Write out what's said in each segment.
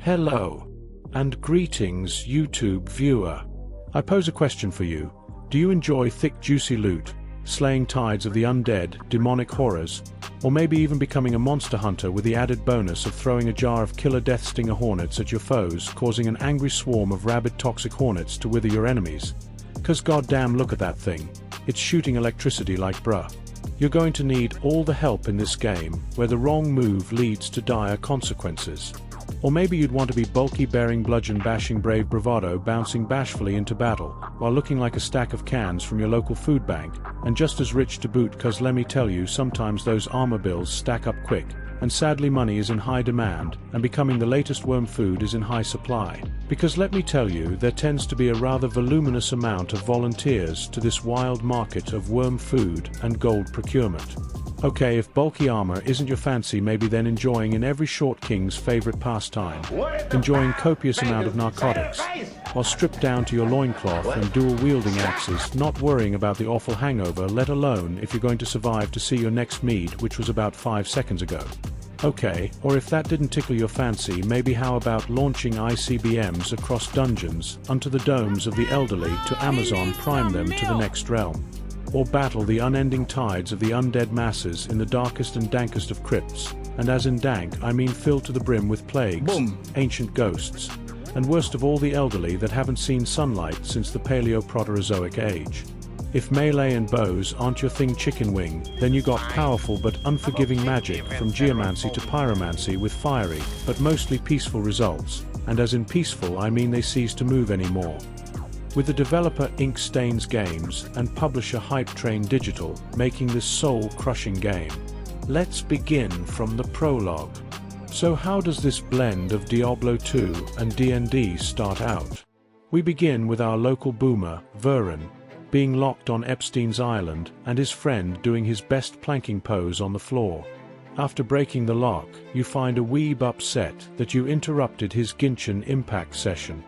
Hello, and greetings YouTube viewer. I pose a question for you. Do you enjoy thick juicy loot, slaying tides of the undead, demonic horrors, or maybe even becoming a monster hunter with the added bonus of throwing a jar of killer death stinger hornets at your foes, causing an angry swarm of rabid toxic hornets to wither your enemies? 'Cause goddamn look at that thing, it's shooting electricity like bruh. You're going to need all the help in this game, where the wrong move leads to dire consequences. Or maybe you'd want to be bulky bearing bludgeon bashing brave bravado bouncing bashfully into battle, while looking like a stack of cans from your local food bank, and just as rich to boot, 'cause let me tell you, sometimes those armor bills stack up quick, and sadly money is in high demand, and becoming the latest worm food is in high supply. Because let me tell you, there tends to be a rather voluminous amount of volunteers to this wild market of worm food and gold procurement. Okay, if bulky armor isn't your fancy, maybe then enjoying in every short king's favorite pastime, enjoying copious amount of narcotics, while stripped down to your loincloth and dual-wielding axes, not worrying about the awful hangover, let alone if you're going to survive to see your next mead, which was about 5 seconds ago. Okay, or if that didn't tickle your fancy, maybe how about launching ICBMs across dungeons, unto the domes of the elderly to Amazon Prime them to the next realm? Or battle the unending tides of the undead masses in the darkest and dankest of crypts, and as in dank I mean filled to the brim with plagues, ancient ghosts, and worst of all the elderly that haven't seen sunlight since the Paleo-Proterozoic age. If melee and bows aren't your thing, chicken wing, then you got powerful but unforgiving magic from geomancy to pyromancy with fiery, but mostly peaceful results, and as in peaceful I mean they cease to move anymore. With the developer Ink Stains Games and publisher Hype Train Digital making this soul-crushing game. Let's begin from the prologue. So how does this blend of Diablo 2 and D&D start out? We begin with our local boomer, Varen, being locked on Epstein's Island and his friend doing his best planking pose on the floor. After breaking the lock, you find a weeb upset that you interrupted his Genshin Impact session.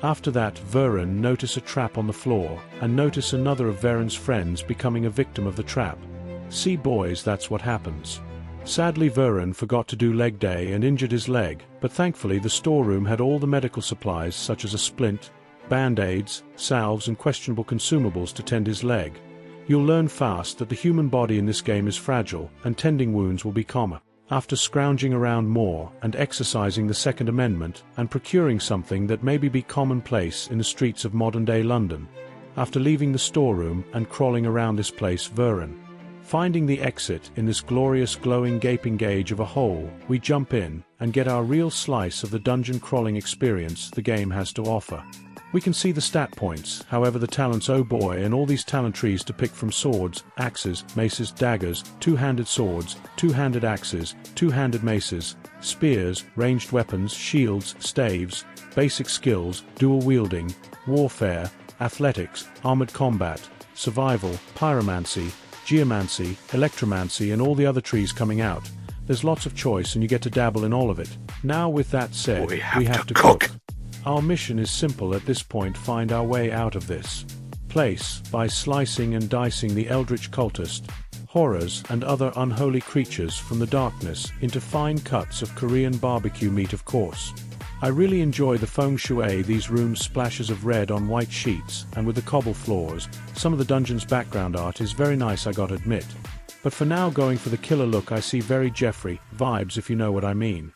After that, Varen notice a trap on the floor, and notice another of Varen's friends becoming a victim of the trap. See boys, that's what happens. Sadly Varen forgot to do leg day and injured his leg, but thankfully the storeroom had all the medical supplies such as a splint, band-aids, salves and questionable consumables to tend his leg. You'll learn fast that the human body in this game is fragile, and tending wounds will be common. After scrounging around more and exercising the Second Amendment and procuring something that maybe be commonplace in the streets of modern-day London, after leaving the storeroom and crawling around this place, Varen, finding the exit in this glorious glowing gaping gauge of a hole, we jump in and get our real slice of the dungeon crawling experience the game has to offer. We can see the stat points, however the talents, oh boy, and all these talent trees to pick from: swords, axes, maces, daggers, two-handed swords, two-handed axes, two-handed maces, spears, ranged weapons, shields, staves, basic skills, dual wielding, warfare, athletics, armored combat, survival, pyromancy, geomancy, electromancy and all the other trees coming out. There's lots of choice and you get to dabble in all of it. Now with that said, we have to cook. Our mission is simple at this point: find our way out of this place by slicing and dicing the eldritch cultist, horrors and other unholy creatures from the darkness into fine cuts of Korean barbecue meat, of course. I really enjoy the feng shui, these rooms, splashes of red on white sheets, and with the cobble floors. Some of the dungeon's background art is very nice, I gotta admit. But for now, going for the killer look, I see very Jeffrey vibes, if you know what I mean.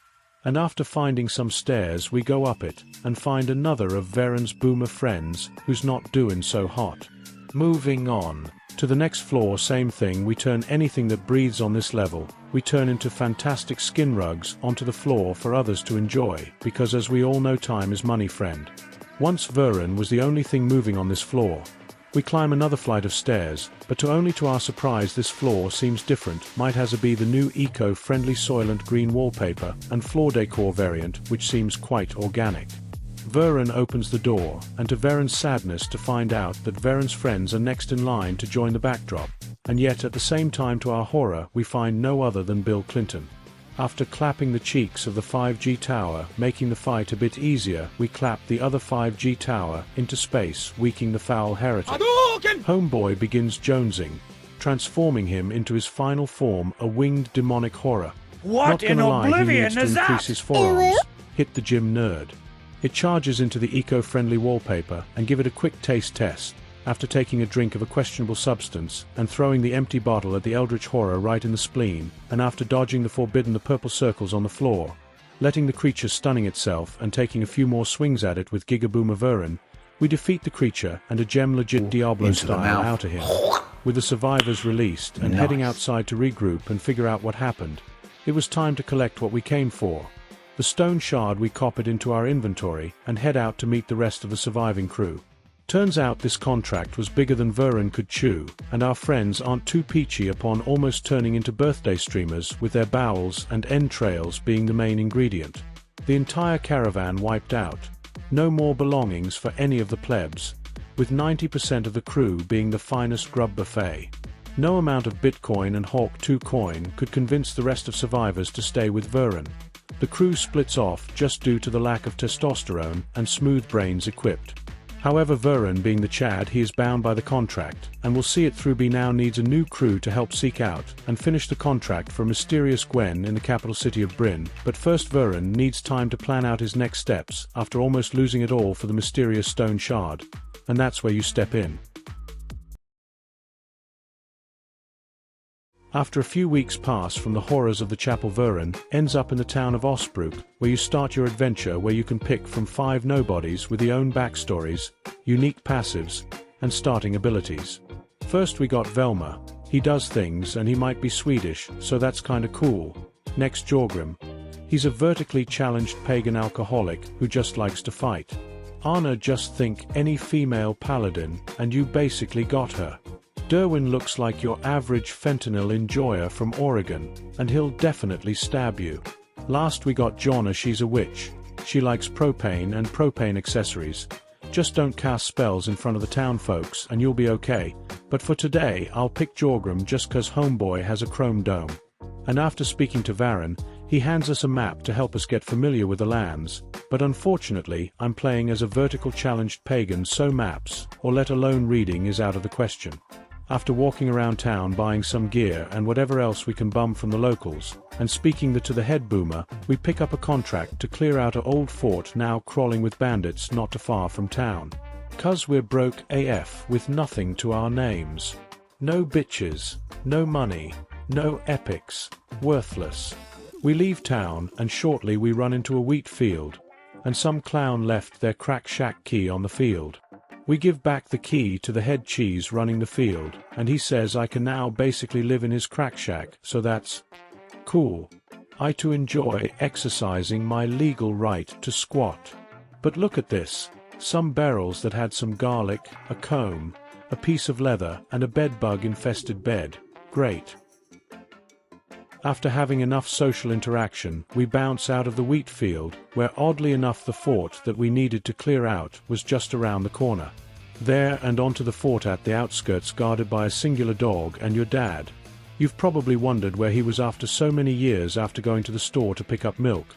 And after finding some stairs, we go up it, and find another of Varen's boomer friends, who's not doing so hot. Moving on to the next floor, same thing, we turn anything that breathes on this level, we turn into fantastic skin rugs onto the floor for others to enjoy, because as we all know, time is money, friend. Once Varen was the only thing moving on this floor. We climb another flight of stairs, but only to our surprise this floor seems different, might has be the new eco-friendly Soylent Green wallpaper and floor decor variant, which seems quite organic. Varen opens the door, and to Varen's sadness to find out that Varen's friends are next in line to join the backdrop, and yet at the same time to our horror we find no other than Bill Clinton. After clapping the cheeks of the 5G tower, making the fight a bit easier, we clap the other 5G tower into space, weakening the foul heretic. Homeboy begins jonesing, transforming him into his final form, a winged demonic horror. What Not in gonna lie, he oblivion needs to is increase that? his forearms. Hit the gym nerd. It charges into the eco-friendly wallpaper and give it a quick taste test, after taking a drink of a questionable substance and throwing the empty bottle at the eldritch horror right in the spleen, and after dodging the purple circles on the floor, letting the creature stunning itself and taking a few more swings at it with Gigaboomer Vurin, we defeat the creature and a gem legit Diablo style out of him. With the survivors released and heading outside to regroup and figure out what happened, it was time to collect what we came for. The stone shard we copied into our inventory and head out to meet the rest of the surviving crew. Turns out this contract was bigger than Vurin could chew, and our friends aren't too peachy upon almost turning into birthday streamers with their bowels and entrails being the main ingredient. The entire caravan wiped out. No more belongings for any of the plebs, with 90% of the crew being the finest grub buffet. No amount of Bitcoin and Hawk 2 coin could convince the rest of survivors to stay with Vurin. The crew splits off just due to the lack of testosterone and smooth brains equipped. However, Vurin, being the Chad he is bound by the contract, and will see it through, now needs a new crew to help seek out and finish the contract for a mysterious Gwen in the capital city of Bryn. But first, Vurin needs time to plan out his next steps after almost losing it all for the mysterious stone shard. And that's where you step in. After a few weeks pass from the horrors of the chapel, Vurin ends up in the town of Osbrook, where you start your adventure, where you can pick from 5 nobodies with their own backstories, unique passives, and starting abilities. First we got Velma. He does things and he might be Swedish, so that's kinda cool. Next, Jorgrim. He's a vertically challenged pagan alcoholic who just likes to fight. Anna, just think any female paladin, and you basically got her. Derwin looks like your average fentanyl enjoyer from Oregon, and he'll definitely stab you. Last we got Jonna. She's a witch. She likes propane and propane accessories. Just don't cast spells in front of the town folks and you'll be okay. But for today I'll pick Jorgrim just cause homeboy has a chrome dome. And after speaking to Varren, he hands us a map to help us get familiar with the lands, but unfortunately I'm playing as a vertical challenged pagan, so maps, or let alone reading, is out of the question. After walking around town buying some gear and whatever else we can bum from the locals, and speaking to the head boomer, we pick up a contract to clear out an old fort now crawling with bandits not too far from town. Cause we're broke AF with nothing to our names. No bitches, no money, no epics, worthless. We leave town and shortly we run into a wheat field, and some clown left their crack shack key on the field. We give back the key to the head cheese running the field, and he says I can now basically live in his crack shack, so that's cool. I too enjoy exercising my legal right to squat. But look at this, some barrels that had some garlic, a comb, a piece of leather and a bedbug infested bed. Great. After having enough social interaction, we bounce out of the wheat field, where oddly enough the fort that we needed to clear out was just around the corner. There and onto the fort at the outskirts, guarded by a singular dog and your dad. You've probably wondered where he was after so many years after going to the store to pick up milk.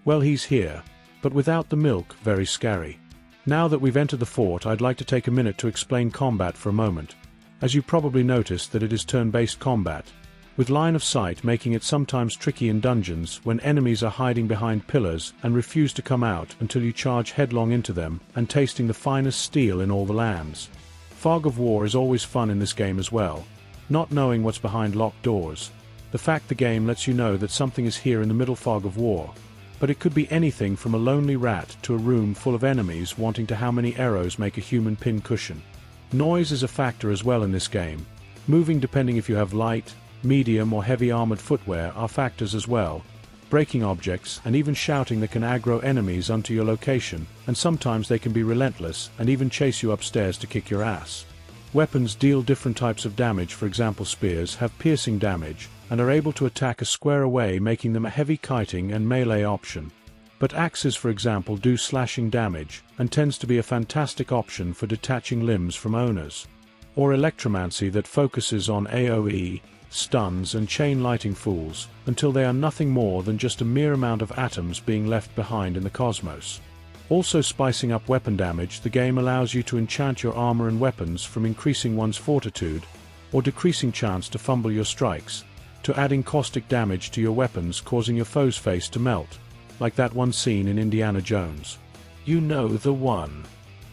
Well, he's here, but without the milk, very scary. Now that we've entered the fort, I'd like to take a minute to explain combat for a moment. As you probably noticed that it is turn-based combat, with line of sight making it sometimes tricky in dungeons when enemies are hiding behind pillars and refuse to come out until you charge headlong into them and tasting the finest steel in all the lands. Fog of war is always fun in this game as well, not knowing what's behind locked doors. The fact the game lets you know that something is here in the middle fog of war, but it could be anything from a lonely rat to a room full of enemies wanting to how many arrows make a human pin cushion. Noise is a factor as well in this game. Moving depending if you have light, medium or heavy armored footwear are factors as well. Breaking objects and even shouting that can aggro enemies onto your location, and sometimes they can be relentless and even chase you upstairs to kick your ass. Weapons deal different types of damage. For example, spears have piercing damage and are able to attack a square away, making them a heavy kiting and melee option. But axes, for example, do slashing damage and tends to be a fantastic option for detaching limbs from owners. Or electromancy that focuses on AoE, stuns and chain lighting fools until they are nothing more than just a mere amount of atoms being left behind in the cosmos. Also spicing up weapon damage, the game allows you to enchant your armor and weapons from increasing one's fortitude or decreasing chance to fumble your strikes, to adding caustic damage to your weapons causing your foe's face to melt. like that one scene in Indiana Jones. You know the one.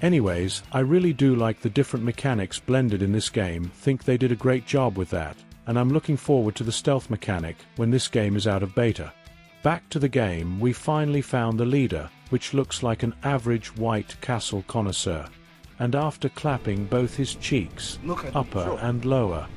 Anyways, I really do like the different mechanics blended in this game, think they did a great job with that, and I'm looking forward to the stealth mechanic when this game is out of beta. Back to the game, we finally found the leader, which looks like an average white castle connoisseur. And after clapping both his cheeks, upper and lower,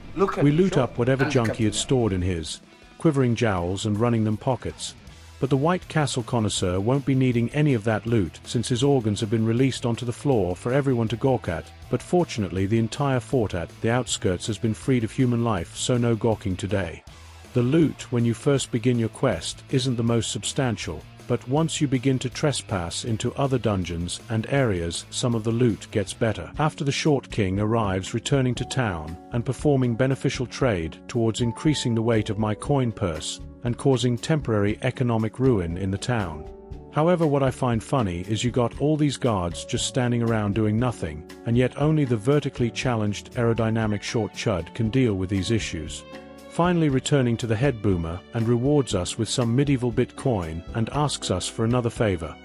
we loot up whatever junk he had stored in his quivering jowls and running them pockets. But the White Castle connoisseur won't be needing any of that loot since his organs have been released onto the floor for everyone to gawk at, but fortunately the entire fort at the outskirts has been freed of human life, so no gawking today. The loot when you first begin your quest isn't the most substantial, but once you begin to trespass into other dungeons and areas, some of the loot gets better. After the Short King arrives returning to town and performing beneficial trade towards increasing the weight of my coin purse and causing temporary economic ruin in the town. However, what I find funny is you got all these guards just standing around doing nothing, and yet only the vertically challenged aerodynamic short chud can deal with these issues. Finally returning to the head boomer and rewards us with some medieval Bitcoin and asks us for another favor.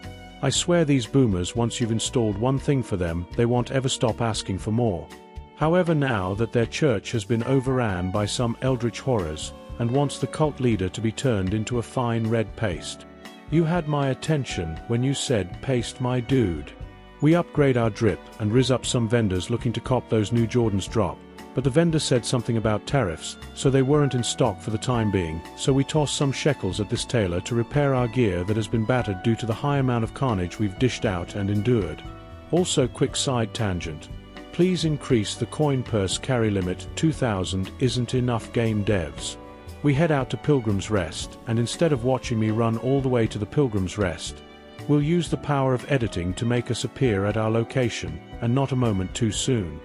I swear these boomers, once you've installed one thing for them, they won't ever stop asking for more. However, now that their church has been overran by some eldritch horrors, and wants the cult leader to be turned into a fine red paste. You had my attention when you said paste my dude. We upgrade our drip and rizz up some vendors looking to cop those new Jordans drop. But the vendor said something about tariffs, so they weren't in stock for the time being, so we tossed some shekels at this tailor to repair our gear that has been battered due to the high amount of carnage we've dished out and endured. Also, quick side tangent. Please increase the coin purse carry limit. 2,000 isn't enough, game devs. We head out to Pilgrim's Rest, and instead of watching me run all the way to the Pilgrim's Rest, we'll use the power of editing to make us appear at our location, and not a moment too soon.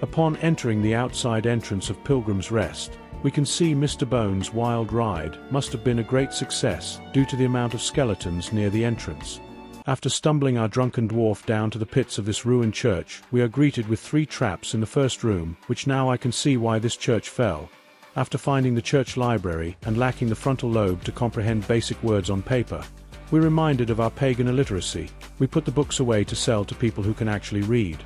Upon entering the outside entrance of Pilgrim's Rest, we can see Mr. Bones' wild ride must have been a great success due to the amount of skeletons near the entrance. After stumbling our drunken dwarf down to the pits of this ruined church, we are greeted with 3 traps in the first room, which now I can see why this church fell. After finding the church library and lacking the frontal lobe to comprehend basic words on paper, we're reminded of our pagan illiteracy. We put the books away to sell to people who can actually read.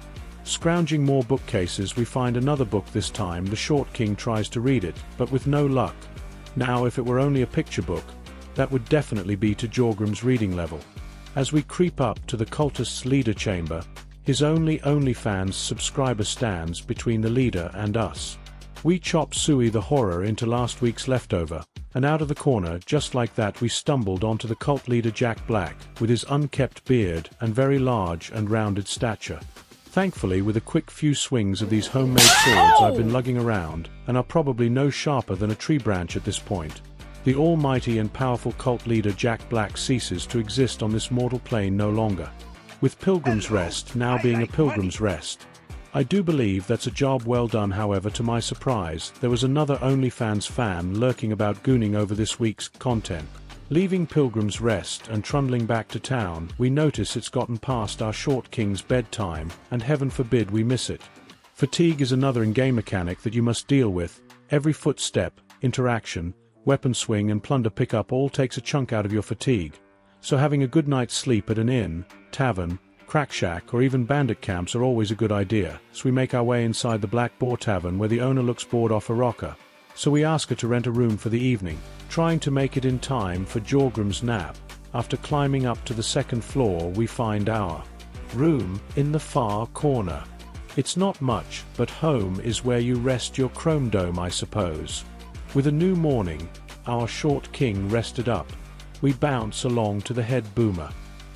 Scrounging more bookcases, we find another book. This time the Short King tries to read it, but with no luck. Now if it were only a picture book, that would definitely be to Jorgrim's reading level. As we creep up to the cultist's leader chamber, his only OnlyFans subscriber stands between the leader and us. We chop Sui the horror into last week's leftover, and out of the corner just like that we stumbled onto the cult leader Jack Black, with his unkempt beard and very large and rounded stature. Thankfully, with a quick few swings of these homemade swords I've been lugging around, and are probably no sharper than a tree branch at this point, the almighty and powerful cult leader Jack Black ceases to exist on this mortal plane no longer. With Pilgrim's Rest now being a Pilgrim's Rest, I do believe that's a job well done. However, to my surprise, there was another OnlyFans fan lurking about gooning over this week's content. Leaving Pilgrim's Rest and trundling back to town, we notice it's gotten past our Short King's bedtime, and heaven forbid we miss it. Fatigue is another in-game mechanic that you must deal with. Every footstep, interaction, weapon swing and plunder pickup all takes a chunk out of your fatigue. So having a good night's sleep at an inn, tavern, crack shack or even bandit camps are always a good idea, so we make our way inside the Black Boar Tavern where the owner looks bored off a rocker. So we ask her to rent a room for the evening, trying to make it in time for Jorgrim's nap. After climbing up to the 2nd floor we find our room in the far corner. It's not much, but home is where you rest your chrome dome, I suppose. With a new morning, our Short King rested up. We bounce along to the head boomer.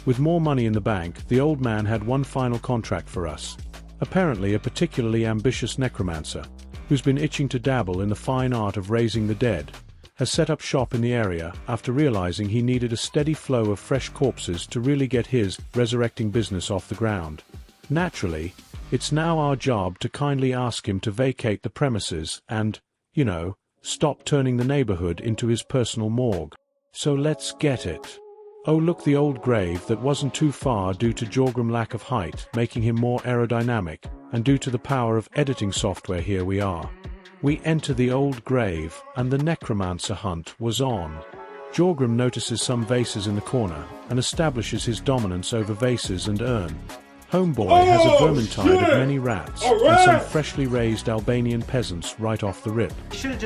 With more money in the bank, the old man had one final contract for us. Apparently a particularly ambitious necromancer, who's been itching to dabble in the fine art of raising the dead, has set up shop in the area after realizing he needed a steady flow of fresh corpses to really get his resurrecting business off the ground. Naturally, it's now our job to kindly ask him to vacate the premises and, stop turning the neighborhood into his personal morgue. So let's get it. Oh look, the old grave that wasn't too far due to Jorgrim lack of height, making him more aerodynamic, and due to the power of editing software here we are. We enter the old grave, and the necromancer hunt was on. Jorgrim notices some vases in the corner, and establishes his dominance over vases and urn. Homeboy has a vermintide of many rats, and some freshly raised Albanian peasants right off the rip.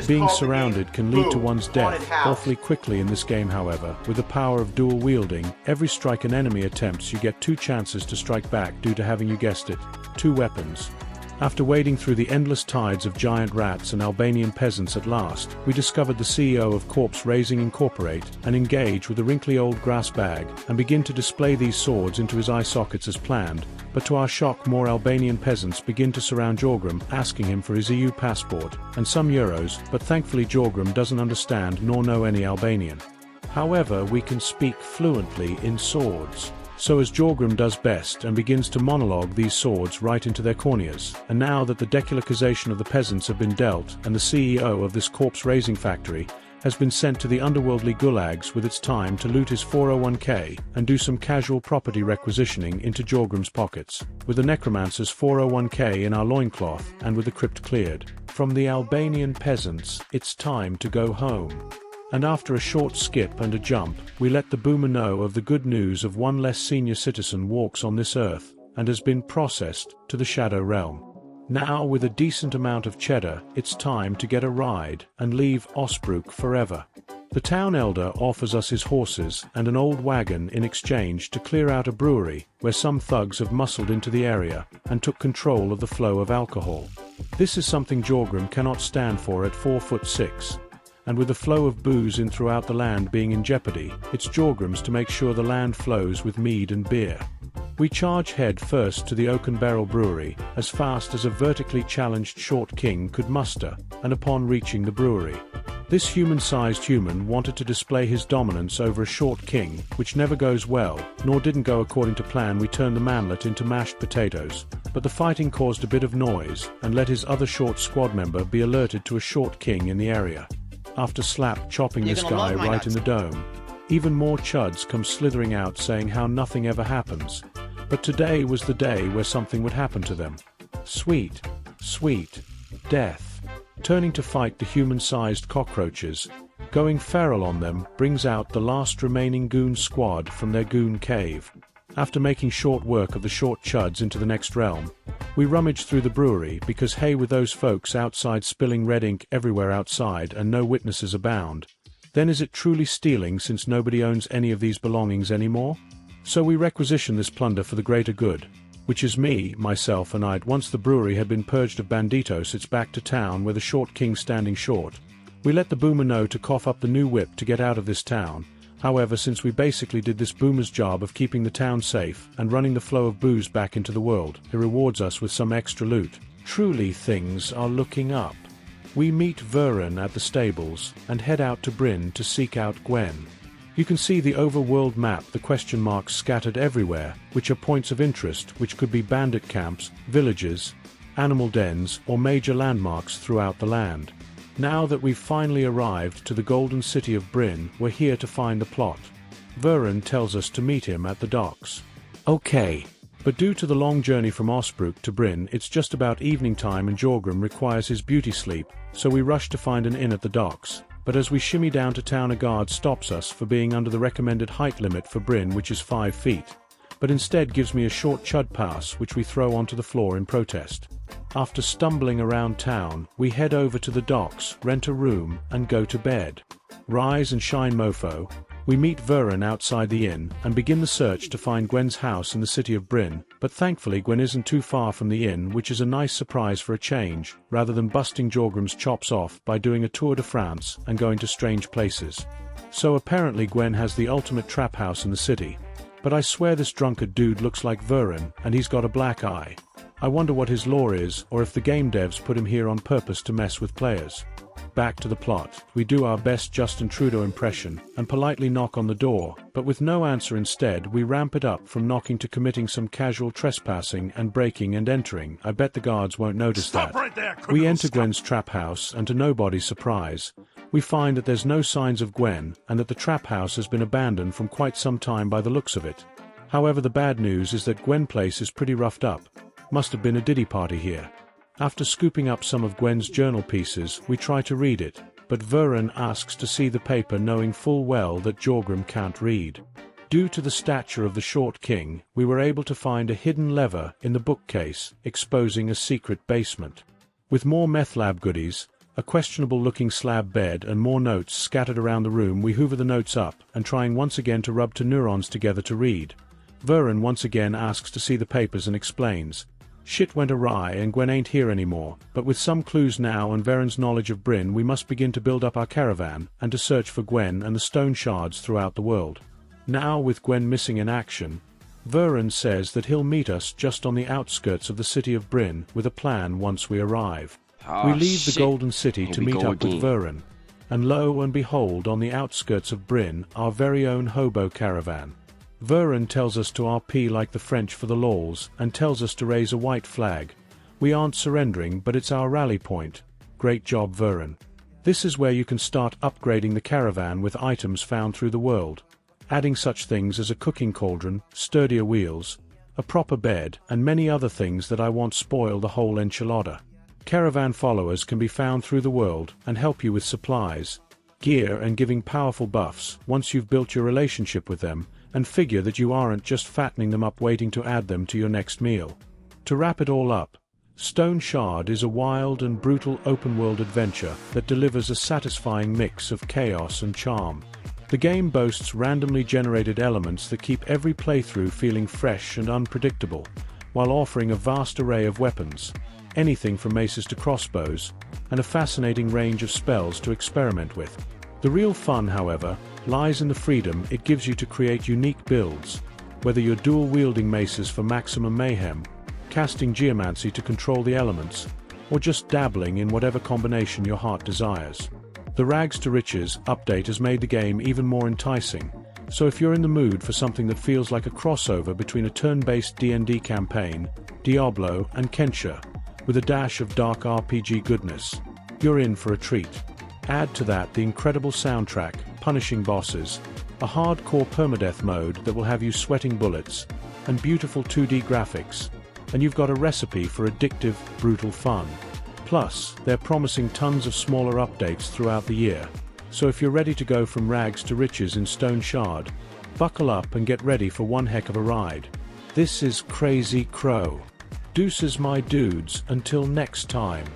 Being surrounded can lead to one's death awfully quickly in this game, however. With the power of dual wielding, every strike an enemy attempts you get 2 chances to strike back due to having, you guessed it, 2 weapons. After wading through the endless tides of giant rats and Albanian peasants, at last, we discovered the CEO of Corpse Raising Incorporate and engage with the wrinkly old grass bag and begin to display these swords into his eye sockets as planned, but to our shock more Albanian peasants begin to surround Jorgrim, asking him for his EU passport and some euros, but thankfully Jorgrim doesn't understand nor know any Albanian. However, we can speak fluently in swords. So as Jorgrim does best and begins to monologue these swords right into their corneas, and now that the deculocization of the peasants have been dealt and the CEO of this corpse raising factory has been sent to the underworldly gulags with its time to loot his 401k and do some casual property requisitioning into Jorgrim's pockets, with the necromancer's 401k in our loincloth and with the crypt cleared from the Albanian peasants, it's time to go home. And after a short skip and a jump, we let the boomer know of the good news of one less senior citizen walks on this earth, and has been processed to the Shadow Realm. Now with a decent amount of cheddar, it's time to get a ride and leave Osbrook forever. The town elder offers us his horses and an old wagon in exchange to clear out a brewery where some thugs have muscled into the area and took control of the flow of alcohol. This is something Jorgrim cannot stand for at 4'6". And with the flow of booze in throughout the land being in jeopardy, it's Jorgrim's to make sure the land flows with mead and beer. We charge head first to the Oaken Barrel Brewery, as fast as a vertically challenged short king could muster, and upon reaching the brewery, this human-sized human wanted to display his dominance over a short king, which never goes well, nor didn't go according to plan. We turned the manlet into mashed potatoes, but the fighting caused a bit of noise, and let his other short squad member be alerted to a short king in the area. After slap chopping this guy right in the dome, even more chuds come slithering out saying how nothing ever happens. But today was the day where something would happen to them. Sweet, sweet death. Turning to fight the human-sized cockroaches, going feral on them brings out the last remaining goon squad from their goon cave. After making short work of the short chuds into the next realm, we rummage through the brewery because hey, with those folks outside spilling red ink everywhere outside and no witnesses abound, then is it truly stealing since nobody owns any of these belongings anymore? So we requisition this plunder for the greater good, which is me, myself and I'd. Once the brewery had been purged of banditos, it's back to town where the short king's standing short. We let the boomer know to cough up the new whip to get out of this town. However, since we basically did this boomer's job of keeping the town safe and running the flow of booze back into the world, he rewards us with some extra loot. Truly things are looking up. We meet Vuren at the stables and head out to Bryn to seek out Gwen. You can see the overworld map, the question marks scattered everywhere, which are points of interest, which could be bandit camps, villages, animal dens, or major landmarks throughout the land. Now that we've finally arrived to the golden city of Bryn, we're here to find the plot. Vuren tells us to meet him at the docks. Okay. But due to the long journey from Osbrook to Bryn, it's just about evening time and Jorgrim requires his beauty sleep, so we rush to find an inn at the docks. But as we shimmy down to town, a guard stops us for being under the recommended height limit for Bryn, which is 5 feet. But instead gives me a short chud pass, which we throw onto the floor in protest. After stumbling around town, we head over to the docks, rent a room, and go to bed. Rise and shine, mofo. We meet Vuren outside the inn, and begin the search to find Gwen's house in the city of Bryn, but thankfully Gwen isn't too far from the inn, which is a nice surprise for a change, rather than busting Jorgrim's chops off by doing a tour de France and going to strange places. So apparently Gwen has the ultimate trap house in the city. But I swear this drunkard dude looks like Vuren, and he's got a black eye. I wonder what his lore is, or if the game devs put him here on purpose to mess with players. Back to the plot, we do our best Justin Trudeau impression, and politely knock on the door, but with no answer. Instead, we ramp it up from knocking to committing some casual trespassing and breaking and entering. I bet the guards won't notice that. Right there, We enter Gwen's trap house, and to nobody's surprise, we find that there's no signs of Gwen, and that the trap house has been abandoned from quite some time by the looks of it. However, the bad news is that Gwen place is pretty roughed up. Must have been a diddy party here. After scooping up some of Gwen's journal pieces, we try to read it, but Vurin asks to see the paper, knowing full well that Jorgrim can't read. Due to the stature of the short king, we were able to find a hidden lever in the bookcase, exposing a secret basement. With more meth lab goodies, a questionable-looking slab bed and more notes scattered around the room, we hoover the notes up and trying once again to rub two neurons together to read. Vurin once again asks to see the papers and explains. Shit went awry and Gwen ain't here anymore, but with some clues now and Vurin's knowledge of Bryn, we must begin to build up our caravan and to search for Gwen and the stone shards throughout the world. Now with Gwen missing in action, Vurin says that he'll meet us just on the outskirts of the city of Bryn with a plan once we arrive. We leave the Golden City to meet up with Vurin, and lo and behold, on the outskirts of Bryn, our very own hobo caravan. Vurin tells us to RP like the French for the lols and tells us to raise a white flag. We aren't surrendering, but it's our rally point. Great job, Vurin. This is where you can start upgrading the caravan with items found through the world, adding such things as a cooking cauldron, sturdier wheels, a proper bed, and many other things that I won't spoil the whole enchilada. Caravan followers can be found through the world and help you with supplies, gear, and giving powerful buffs once you've built your relationship with them and figure that you aren't just fattening them up waiting to add them to your next meal. To wrap it all up, Stoneshard is a wild and brutal open-world adventure that delivers a satisfying mix of chaos and charm. The game boasts randomly generated elements that keep every playthrough feeling fresh and unpredictable, while offering a vast array of weapons, anything from maces to crossbows, and a fascinating range of spells to experiment with. The real fun, however, lies in the freedom it gives you to create unique builds, whether you're dual-wielding maces for maximum mayhem, casting geomancy to control the elements, or just dabbling in whatever combination your heart desires. The Rags to Riches update has made the game even more enticing, so if you're in the mood for something that feels like a crossover between a turn-based D&D campaign, Diablo, and Kentia, with a dash of dark RPG goodness, you're in for a treat. Add to that the incredible soundtrack, punishing bosses, a hardcore permadeath mode that will have you sweating bullets, and beautiful 2D graphics, and you've got a recipe for addictive, brutal fun. Plus, they're promising tons of smaller updates throughout the year, so if you're ready to go from rags to riches in Stoneshard, buckle up and get ready for one heck of a ride. This is Crazy Crow. Deuces my dudes, until next time.